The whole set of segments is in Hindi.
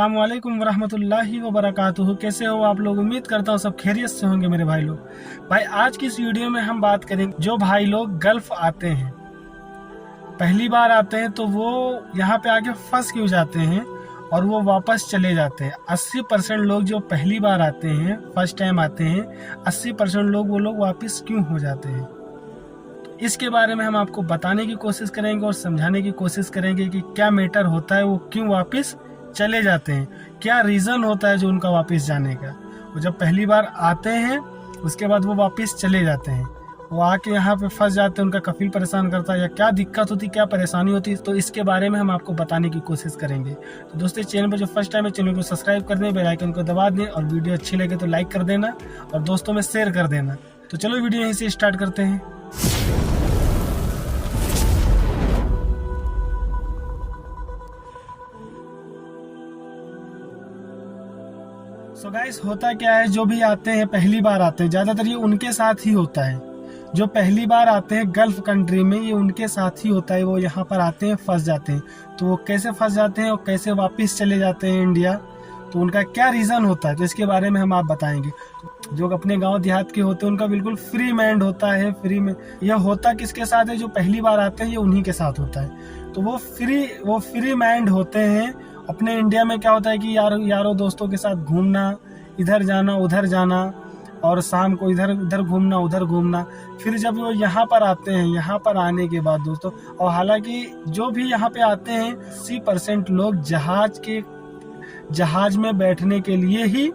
अस्सलाम वालेकुम वरहमतुल्लाहि वबरकातुहू। कैसे हो आप लोग? उम्मीद करता हूँ सब खैरियत से होंगे मेरे भाई लोग। भाई आज की इस वीडियो में हम बात करेंगे जो भाई लोग गल्फ आते हैं, पहली बार आते हैं तो वो यहाँ पे आके फंस क्यों जाते हैं और वो वापस चले जाते हैं। 80% लोग जो पहली बार आते हैं, फर्स्ट टाइम आते हैं, 80% लोग वो लोग वापस क्यों हो जाते हैं। इसके बारे में हम आपको बताने की कोशिश करेंगे और समझाने की कोशिश करेंगे कि क्या मैटर होता है, वो क्यों वापस चले जाते हैं, क्या रीज़न होता है जो उनका वापस जाने का। वो जब पहली बार आते हैं उसके बाद वो वापस चले जाते हैं, वो आके यहाँ पे फंस जाते हैं, उनका कफील परेशान करता है या क्या दिक्कत होती, क्या परेशानी होती, तो इसके बारे में हम आपको बताने की कोशिश करेंगे। तो दोस्तों चैनल पर जो फर्स्ट टाइम है चैनल को सब्सक्राइब कर दें, बेल आइकन को दबा दें और वीडियो अच्छी लगे तो लाइक कर देना और दोस्तों में शेयर कर देना। तो चलो वीडियो यहीं से स्टार्ट करते हैं। सो गाइस होता क्या है, जो भी आते हैं पहली बार आते हैं, ज़्यादातर ये उनके साथ ही होता है। जो पहली बार आते हैं गल्फ कंट्री में, ये उनके साथ ही होता है। वो यहाँ पर आते हैं, फंस जाते हैं। तो वो कैसे फंस जाते हैं और कैसे वापस चले जाते हैं इंडिया, तो उनका क्या रीज़न होता है, तो इसके बारे में हम आप बताएंगे। जो अपने गांव देहात के होते हैं उनका बिल्कुल फ्री माइंड होता है। फ्री में यह होता किसके साथ है, जो पहली बार आते हैं ये उन्हीं के साथ होता है। तो वो फ्री माइंड होते हैं। अपने इंडिया में क्या होता है कि यारों दोस्तों के साथ घूमना, इधर जाना उधर जाना, और शाम को इधर उधर घूमना उधर घूमना। फिर जब वो यहाँ पर आते हैं, यहाँ पर आने के बाद दोस्तों, और हालांकि जो भी यहाँ पे आते हैं 80% लोग जहाज में बैठने के लिए ही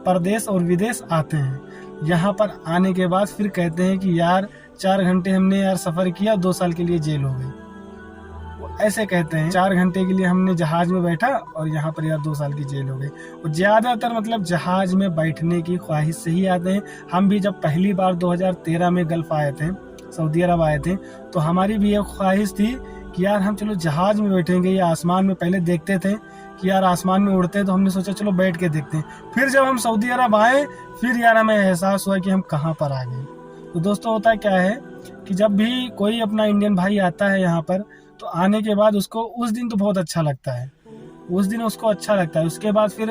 परदेश और विदेश आते हैं। यहाँ पर आने के बाद फिर कहते हैं कि यार 4 घंटे हमने यार सफ़र किया, 2 साल के लिए जेल हो गई। ऐसे कहते हैं 4 घंटे के लिए हमने जहाज में बैठा और यहाँ पर यार 2 साल की जेल हो गई। और ज़्यादातर मतलब जहाज में बैठने की ख्वाहिश से ही आते हैं। हम भी जब पहली बार 2013 में गल्फ आए थे, सऊदी अरब आए थे, तो हमारी भी एक ख्वाहिश थी कि यार हम चलो जहाज में बैठेंगे या आसमान में। पहले देखते थे कि यार आसमान में उड़ते हैं, तो हमने सोचा चलो बैठ के देखते हैं। फिर जब हम सऊदी अरब आए, फिर यार हमें एहसास हुआ कि हम कहाँ पर आ गए। तो दोस्तों होता क्या है कि जब भी कोई अपना इंडियन भाई आता है यहाँ पर, तो आने के बाद उसको उस दिन तो बहुत अच्छा लगता है, उस दिन उसको अच्छा लगता है। उसके बाद फिर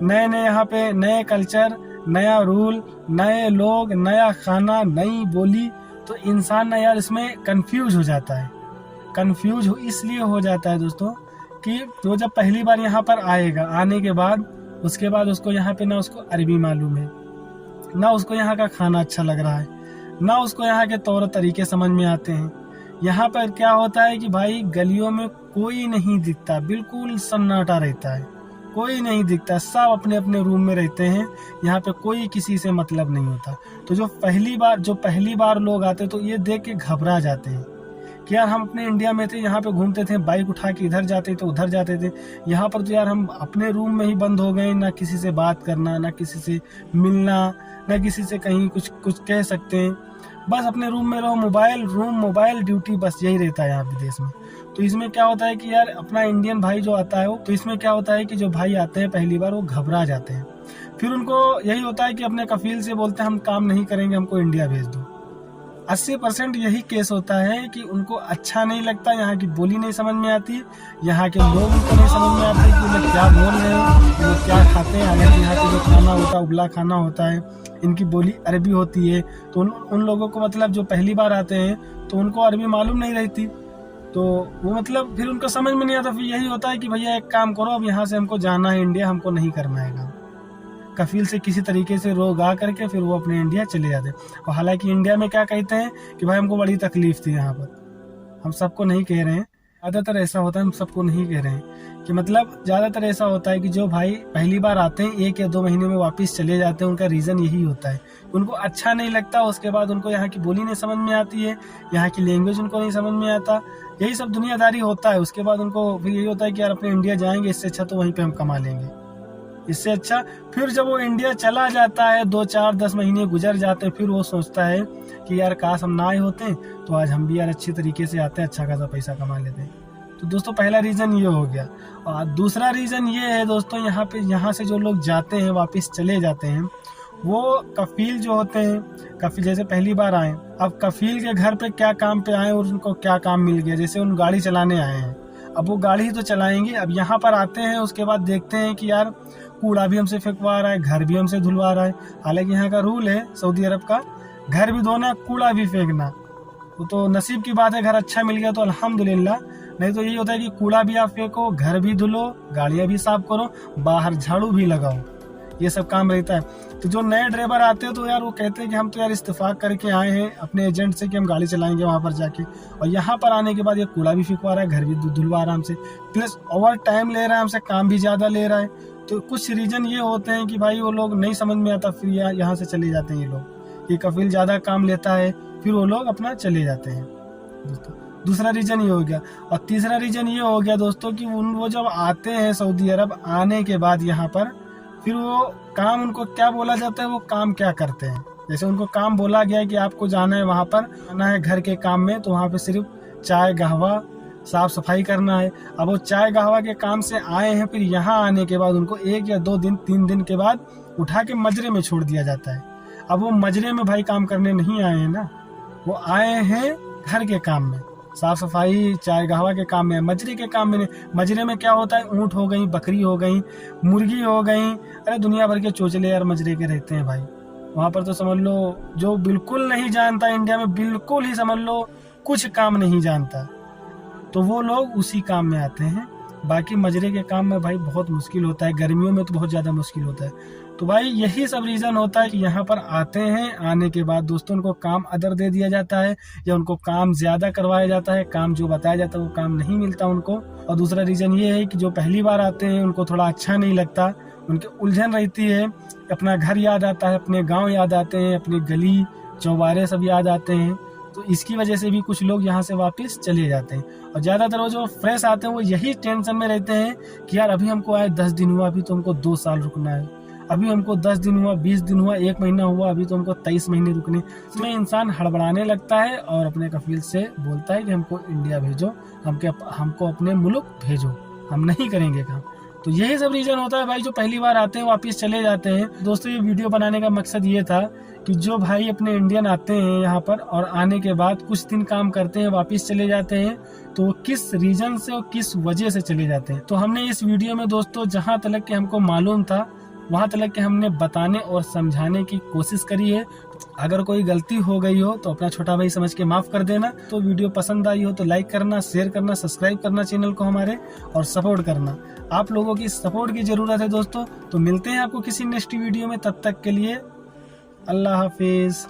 नए नए यहाँ पे नए कल्चर, नया रूल, नए लोग, नया खाना, नई बोली, तो इंसान ना यार इसमें कंफ्यूज हो जाता है। कंफ्यूज इसलिए हो जाता है दोस्तों कि वो जब पहली बार यहाँ पर आएगा, आने के बाद उसके बाद उसको यहाँ पे ना उसको अरबी मालूम है, ना उसको यहाँ का खाना अच्छा लग रहा है, ना उसको यहाँ के तौर तरीके समझ में आते हैं। यहाँ पर क्या होता है कि भाई गलियों में कोई नहीं दिखता, बिल्कुल सन्नाटा रहता है, कोई नहीं दिखता, सब अपने अपने रूम में रहते हैं। यहाँ पे कोई किसी से मतलब नहीं होता। तो जो पहली बार लोग आते तो ये देख के घबरा जाते हैं कि यार हम अपने इंडिया में थे, यहाँ पे घूमते थे, बाइक उठा के इधर जाते तो उधर जाते थे, यहाँ पर तो यार हम अपने रूम में ही बंद हो गए, ना किसी से बात करना, ना किसी से मिलना, ना किसी से कहीं कुछ कह सकते हैं। बस अपने रूम में रहो, मोबाइल ड्यूटी, बस यही रहता है यहाँ विदेश में। तो इसमें क्या होता है कि यार अपना इंडियन भाई जो आता है, तो इसमें क्या होता है कि जो भाई आते हैं पहली बार वो घबरा जाते हैं। फिर उनको यही होता है कि अपने कफील से बोलते हैं हम काम नहीं करेंगे, हमको इंडिया भेज दो। 80% यही केस होता है कि उनको अच्छा नहीं लगता, यहाँ की बोली नहीं समझ में आती, यहाँ के लोग उनको नहीं समझ में आते कि वो क्या बोल रहे हैं, वो क्या खाते हैं। हालांकि यहाँ पे जो खाना होता है उबला खाना होता है, इनकी बोली अरबी होती है। तो उन लोगों को मतलब जो पहली बार आते हैं तो उनको अरबी मालूम नहीं रहती, तो वो मतलब फिर उनको समझ में नहीं आता। फिर यही होता है कि भैया एक काम करो, अब यहाँ से हमको जाना है इंडिया, हमको नहीं करना है काम। कफील से किसी तरीके से रोग आ करके फिर वो अपने इंडिया चले जाते हैं। और हालांकि इंडिया में क्या कहते हैं कि भाई हमको बड़ी तकलीफ थी यहाँ पर। हम सबको नहीं कह रहे हैं, ज़्यादातर ऐसा होता है, हम सबको नहीं कह रहे हैं कि मतलब ज़्यादातर ऐसा होता है कि जो भाई पहली बार आते हैं 1 या 2 महीने में वापस चले जाते हैं, उनका रीज़न यही होता है। उनको अच्छा नहीं लगता, उसके बाद उनको यहाँ की बोली नहीं समझ में आती है, यहाँ की लैंग्वेज उनको नहीं समझ में आता, यही सब दुनियादारी होता है। उसके बाद उनको फिर यही होता है कि यार अपने इंडिया जाएंगे, इससे अच्छा तो वहीं पर हम कमा लेंगे, इससे अच्छा। फिर जब वो इंडिया चला जाता है, 2, 4, 10 महीने गुजर जाते हैं, फिर वो सोचता है कि यार काश हम ना आए होते तो आज हम भी यार अच्छी तरीके से आते, अच्छा खासा पैसा कमा लेते। तो दोस्तों पहला रीज़न ये हो गया। और दूसरा रीज़न ये है दोस्तों, यहाँ से जो लोग जाते हैं वापस चले जाते हैं, वो कफील जो होते हैं, कफील जैसे पहली बार आए, अब कफील के घर पे क्या काम पे आए और उनको क्या काम मिल गया। जैसे उन गाड़ी चलाने आए हैं, अब वो गाड़ी ही तो चलाएंगे। अब यहाँ पर आते हैं, उसके बाद देखते हैं कि यार कूड़ा भी हमसे फेंकवा रहा है, घर भी हमसे धुलवा रहा है। हालांकि यहाँ का रूल है सऊदी अरब का, घर भी धोना, कूड़ा भी फेंकना। तो नसीब की बात है, घर अच्छा मिल गया तो अल्हम्दुलिल्लाह। नहीं तो यही होता है कि कूड़ा भी आप फेंको, घर भी धुलो, गाड़ियाँ भी साफ करो, बाहर झाड़ू भी लगाओ, ये सब काम रहता है। तो जो नए ड्राइवर आते हैं तो यार वो कहते हैं कि हम तो यार इस्तेफाक करके आए हैं अपने एजेंट से कि हम गाड़ी चलाएंगे वहाँ पर जाके, और यहाँ पर आने के बाद ये कूड़ा भी फेंकवा रहा है, घर भी धुलवा रहा है हमसे, प्लस ओवर टाइम ले रहा है हमसे, काम भी ज़्यादा ले रहा है। तो कुछ रीज़न ये होते हैं कि भाई वो लोग नहीं समझ में आता, फिर यहाँ से चले जाते हैं ये लोग। ये कफील ज़्यादा काम लेता है, फिर वो लोग अपना चले जाते हैं दोस्तों। दूसरा रीज़न ये हो गया। और तीसरा रीज़न ये हो गया दोस्तों कि वो जब आते हैं सऊदी अरब, आने के बाद यहाँ पर फिर वो काम, उनको क्या बोला जाता है, वो काम क्या करते हैं। जैसे उनको काम बोला गया है कि आपको जाना है वहाँ पर, आना है घर के काम में, तो वहाँ पे सिर्फ चाय गहवा साफ सफाई करना है। अब वो चाय गहवा के काम से आए हैं, फिर यहाँ आने के बाद उनको 1 या 2 दिन 3 दिन के बाद उठा के मजरे में छोड़ दिया जाता है। अब वो मजरे में भाई काम करने नहीं आए हैं ना, वो आए हैं घर के काम में, साफ सफाई चाय गहवा के काम में, मजरे के काम में नहीं। मजरे में क्या होता है, ऊँट हो गई, बकरी हो गई, मुर्गी हो गई, अरे दुनिया भर के चोचले यार मजरे के रहते हैं भाई वहाँ पर। तो समझ लो जो बिल्कुल नहीं जानता, इंडिया में बिल्कुल ही समझ लो कुछ काम नहीं जानता, तो वो लोग उसी काम में आते हैं। बाकी मजरे के काम में भाई बहुत मुश्किल होता है, गर्मियों में तो बहुत ज़्यादा मुश्किल होता है। तो भाई यही सब रीज़न होता है कि यहाँ पर आते हैं, आने के बाद दोस्तों उनको काम अदर दे दिया जाता है, या उनको काम ज़्यादा करवाया जाता है, काम जो बताया जाता है वो काम नहीं मिलता उनको। और दूसरा रीज़न ये है कि जो पहली बार आते हैं उनको थोड़ा अच्छा नहीं लगता, उनकी उलझन रहती है, अपना घर याद आता है, अपने गाँव याद आते हैं, अपनी गली चौबारे सब याद आते हैं। तो इसकी वजह से भी कुछ लोग यहाँ से वापस चले जाते हैं। और ज़्यादातर वो जो फ्रेश आते हैं वो यही टेंशन में रहते हैं कि यार अभी हमको आए 10 दिन हुआ, अभी तो हमको 2 साल रुकना है, अभी हमको 10 दिन हुआ, 20 दिन हुआ, 1 महीना हुआ, अभी तो हमको 23 महीने रुकने। इसमें इंसान हड़बड़ाने लगता है और अपने कफील से बोलता है कि हमको इंडिया भेजो, हमको अपने मुल्क भेजो, हम नहीं करेंगे काम। तो यही सब रीज़न होता है भाई, जो पहली बार आते हैं वापस चले जाते हैं। दोस्तों ये वीडियो बनाने का मकसद ये था कि जो भाई अपने इंडियन आते हैं यहाँ पर और आने के बाद कुछ दिन काम करते हैं, वापस चले जाते हैं, तो वो किस रीज़न से और किस वजह से चले जाते हैं। तो हमने इस वीडियो में दोस्तों जहाँ तक कि हमको मालूम था वहाँ तक के हमने बताने और समझाने की कोशिश करी है। अगर कोई गलती हो गई हो तो अपना छोटा भाई समझ के माफ़ कर देना। तो वीडियो पसंद आई हो तो लाइक करना, शेयर करना, सब्सक्राइब करना चैनल को हमारे, और सपोर्ट करना। आप लोगों की सपोर्ट की ज़रूरत है दोस्तों। तो मिलते हैं आपको किसी नेक्स्ट वीडियो में, तब तक के लिए अल्लाह हाफिज़।